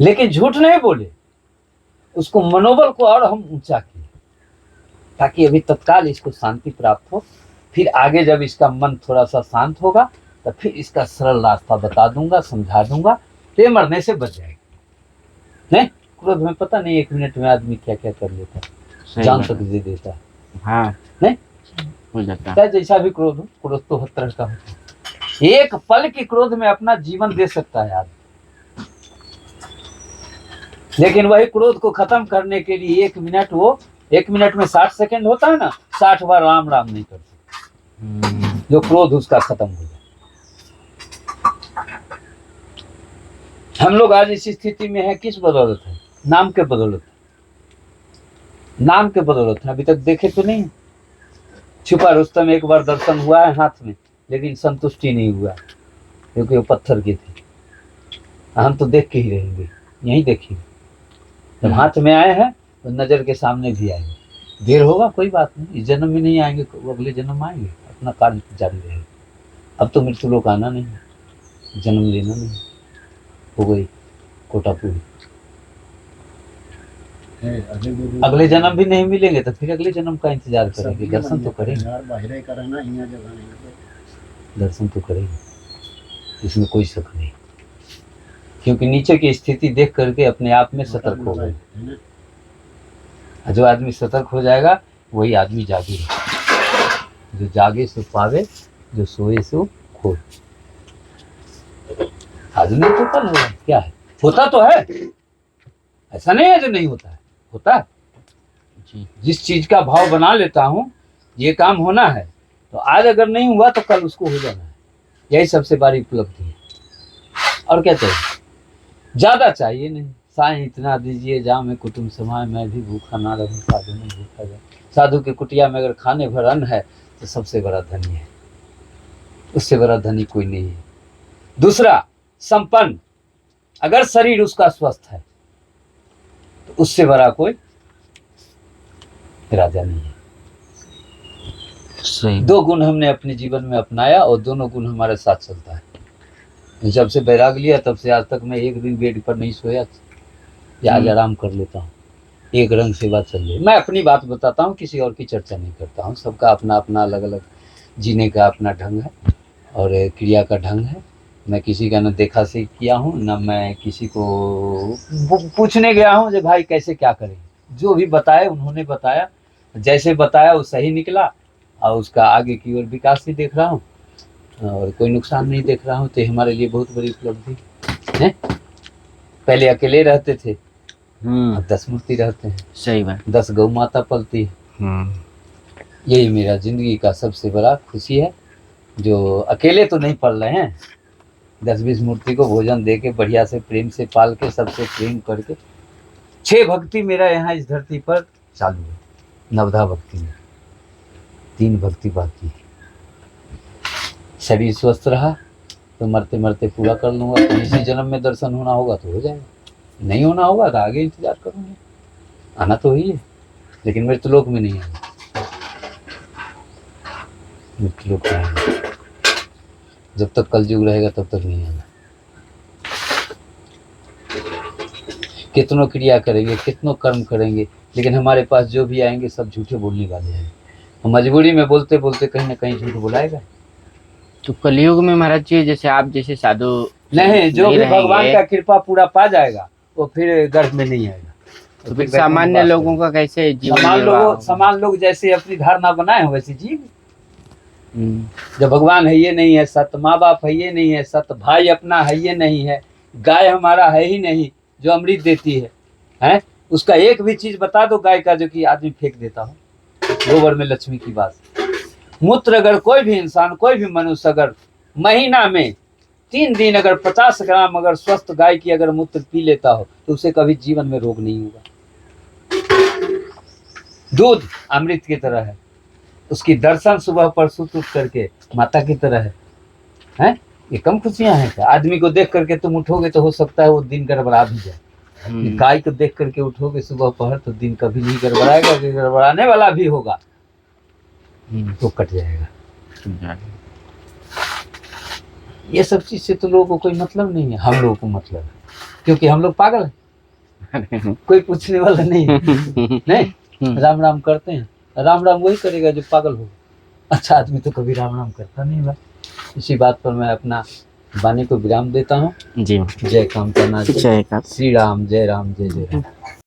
लेकिन झूठ नहीं बोले, उसको मनोबल को और हम ऊंचा किए, ताकि अभी तत्काल इसको शांति प्राप्त हो। फिर आगे जब इसका मन थोड़ा सा शांत होगा तो फिर इसका सरल रास्ता बता दूंगा, समझा दूंगा, तो ये मरने से बच जाएगा। नहीं, क्रोध में पता नहीं 1 मिनट में आदमी क्या क्या कर लेता है, जान तक दे देता है। हाँ, नहीं हो जाता है। चाहे जैसा भी क्रोध हो, क्रोध तो हर तरह का होता है। एक पल की क्रोध में अपना जीवन दे सकता है आदमी, लेकिन वही क्रोध को खत्म करने के लिए 1 मिनट, वो 1 मिनट में 60 सेकंड होता है ना, 60 बार राम राम नहीं कर सकता जो क्रोध उसका खत्म हो जाए। हम लोग आज इस स्थिति में है किस बदौलत है? नाम के बदौलत, नाम के बदौलत है। अभी तक देखे तो नहीं, छुपा रुस्तम एक बार दर्शन हुआ है हाथ में, लेकिन संतुष्टि नहीं हुआ, क्योंकि वो पत्थर के थे। हम तो देख के ही रहेंगे, यहीं देखिए, जब हाथ में आए हैं तो नजर के सामने भी आएंगे। देर होगा कोई बात नहीं, इस जन्म में नहीं आएंगे, अगले जन्म आएंगे, अपना कार्य जारी रहेगा। अब तो मृत्यु लोक आना नहीं, जन्म लेना नहीं, हो गई कोटा पूरी। अगले जन्म भी नहीं मिलेंगे तो फिर अगले जन्म का इंतजार करेंगे। दर्शन तो करेंगे, दर्शन तो करेंगे, इसमें कोई शक नहीं, क्योंकि नीचे की स्थिति देख करके अपने आप में सतर्क हो गए। जो आदमी सतर्क हो जाएगा वही आदमी जागे, जो जागे सो पावे, जो सोए सो खोए। आदमी तो कल होगा, क्या है, होता तो है, ऐसा नहीं है जो नहीं होता है, होता है। जिस चीज का भाव बना लेता हूँ ये काम होना है, तो आज अगर नहीं हुआ तो कल उसको हो जाना है। यही सबसे बड़ी उपलब्धि है। और क्या चाहिए? ज्यादा चाहिए नहीं। साईं इतना दीजिए जाम में कुटुंब समाए, मैं भी भूखा ना रहूं, साधु में भूखा जाए। साधु की कुटिया में अगर खाने भर अन्न है तो सबसे बड़ा धनी है, उससे बड़ा धनी कोई नहीं है। दूसरा, संपन्न, अगर शरीर उसका स्वस्थ है तो उससे बड़ा कोई राजा नहीं है। सही। 2 गुण हमने अपने जीवन में अपनाया और दोनों गुण हमारे साथ चलता है। जब से बैराग लिया तब से आज तक मैं एक दिन बेड पर नहीं सोया, या आज आराम कर लेता हूँ, एक रंग से बात चल रही। मैं अपनी बात बताता हूँ, किसी और की चर्चा नहीं करता हूँ। सबका अपना अपना अलग अलग जीने का अपना ढंग है और क्रिया का ढंग है। मैं किसी का न देखा से किया हूँ, न मैं किसी को पूछने गया हूँ जो भाई कैसे क्या करें। जो भी बताए उन्होंने बताया, जैसे बताया वो सही निकला, और उसका आगे की ओर विकास भी देख रहा हूँ और कोई नुकसान नहीं देख रहा हूँ। तो हमारे लिए बहुत बड़ी उपलब्धि है। पहले अकेले रहते थे, अब 10 मूर्ति रहते हैं। सही बात। 10 गौ माता पलती है। यही मेरा जिंदगी का सबसे बड़ा खुशी है, जो अकेले तो नहीं पल रहे हैं। 10-20 मूर्ति को भोजन दे के बढ़िया से प्रेम से पाल के, सबसे प्रेम करके। 6 भक्ति मेरा यहाँ इस धरती पर चालू है, नवधा भक्ति में, 3 भक्ति बाकी है। शरीर स्वस्थ रहा तो मरते मरते पूरा कर लूँगा। तो इसी जन्म में दर्शन होना होगा तो हो जाएगा, नहीं होना होगा तो आगे इंतजार करूँगा। आना तो ही है, लेकिन मृत्युलोक में नहीं आना, मृत्युलोक में आना। जब तक कलयुग रहेगा तब तक नहीं आना। कितनों क्रिया करेंगे, कितनों कर्म करेंगे, लेकिन हमारे पास जो भी आएंगे सब झूठे बोलने वाले हैं। मजबूरी में बोलते बोलते कहीं ना कहीं झूठ बुलाएगा। तो कलयुग में महाराज जी जैसे आप जैसे साधु नहीं, जो भी भगवान का कृपा पूरा पा जाएगा वो फिर गर्भ में नहीं आएगा। तो फिर सामान्य लोगों का कैसे जीवन? समान लोग जैसे अपनी धारणा बनाए हो वैसे जीव। जब भगवान है ये नहीं है सत्य, माँ बाप है ये नहीं है सत्य, भाई अपना है ये नहीं है, गाय हमारा है ही नहीं जो अमृत देती है, उसका एक भी चीज बता दो गाय का जो कि आदमी फेंक देता हो। गोबर में लक्ष्मी की बात। मूत्र अगर कोई भी इंसान, कोई भी मनुष्य अगर महीना में 3 दिन अगर 50 ग्राम अगर स्वस्थ गाय की अगर मूत्र पी लेता हो तो उसे कभी जीवन में रोग नहीं होगा। दूध अमृत की तरह है, उसकी दर्शन सुबह पर सुत उठ करके माता की तरह है। ये कम खुशियां हैं क्या? आदमी को देख करके तुम उठोगे तो हो सकता है वो दिन गड़बड़ा भी जाए। गाय को देख करके उठोगे सुबह पहर तो दिन कभी नहीं गड़बड़ाएगा, कि गड़बड़ाने वाला भी होगा तो कट जाएगा। ये सब चीज से तो लोगों को कोई मतलब नहीं है, हम लोगों को मतलब है। क्योंकि हम लोग पागल हैं, कोई पूछने वाला नहीं है। नहीं, राम राम करते हैं। राम राम वही करेगा जो पागल हो। अच्छा आदमी तो कभी राम राम करता नहीं है। इसी बात पर मैं अपना वाणी को विराम देता हूँ। जी जय कामना, जय का श्री राम, जय राम, जय जय राम।